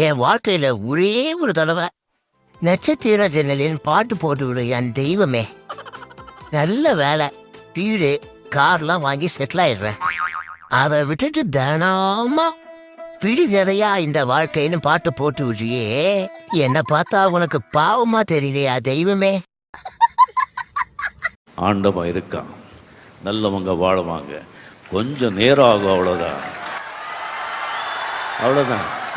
என் வாழ்க்கையில ஒரே ஒரு தடவை நட்சத்திர ஜன்னலின் பாட்டு போட்டு விடு என் தெய்வமே. நல்ல வேலை, வீடு கார்லாம் வாங்கி செட்டில் ஆயிடுறேன். அதை விட்டுட்டு தினமா விடுகதையா இந்த வாழ்க்கைன்னு பாட்டு போட்டு விடுறியே, என்ன பார்த்தா உனக்கு பாவமா தெரியலையா தெய்வமே? ஆண்டவன் இருக்கான், நல்லவங்க வாழுவாங்க, கொஞ்சம் நேரம் ஆகும், அவ்வளோதான்.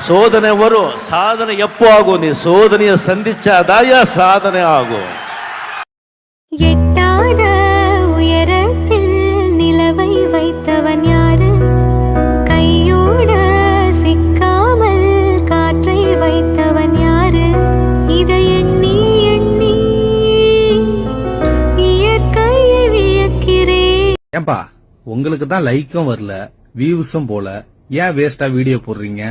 சோதனை வரும், சாதனை எப்போ ஆகும்? நீ சோதனையை சந்திச்சாதாயா சாதனை ஆகும். எட்டாத உயரத்தில் நிலவை வைத்தவன் யாரு? கையோட சிக்காமல் காற்றை வைத்தவன் யாரு? இதை எண்ணி எண்ணி இயற்கையை வியக்கிறேன். ஏன்பா, உங்களுக்கு தான் லைக்கும் வரல, வியூஸும் போல, ஏன் வேஸ்டா வீடியோ போடுறீங்க?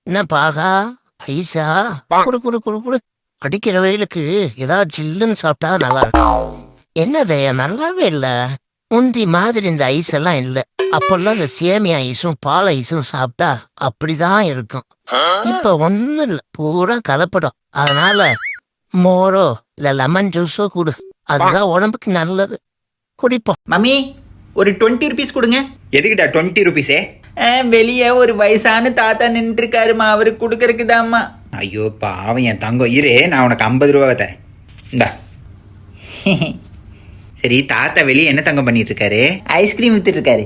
என்ன பாகா ஐசா குடு குடு குடு குடு. அடிக்கிற வெயிலுக்கு ஏதாவது ஜில்லுன்னு சாப்பிட்டா நல்லா இருக்கும். என்னதையா நல்லாவே இல்ல. முந்தி மாதிரி இந்த ஐஸ் எல்லாம் இல்ல. அப்பெல்லாம் இந்த சேமியா ஐஸும் பால் ஐஸும் சாப்பிட்டா அப்படிதான் இருக்கும். இப்ப ஒண்ணும் இல்ல, பூரா கலப்படம். அதனால மோரோ இல்ல லெமன் ஜூஸோ குடு, அதுதான் உடம்புக்கு நல்லது. குடிப்போம். மம்மி, ஒரு 20 ருபீஸ் கொடுங்க. எதுக்கிட்டா 20 ருபீஸே? வெளியே ஒரு வயசான தாத்தா நின்று இருக்காருமா, அவருக்கு கொடுக்கறதுக்கு தான்மா. ஐயோ பாவம் என் தங்கம், இரு நான் உனக்கு 50 ரூபா தரேன். இந்தா. சரி, தாத்தா வெளியே என்ன தங்கம் பண்ணிட்டு இருக்காரு? ஐஸ்கிரீம் வித்துட்டு இருக்காரு.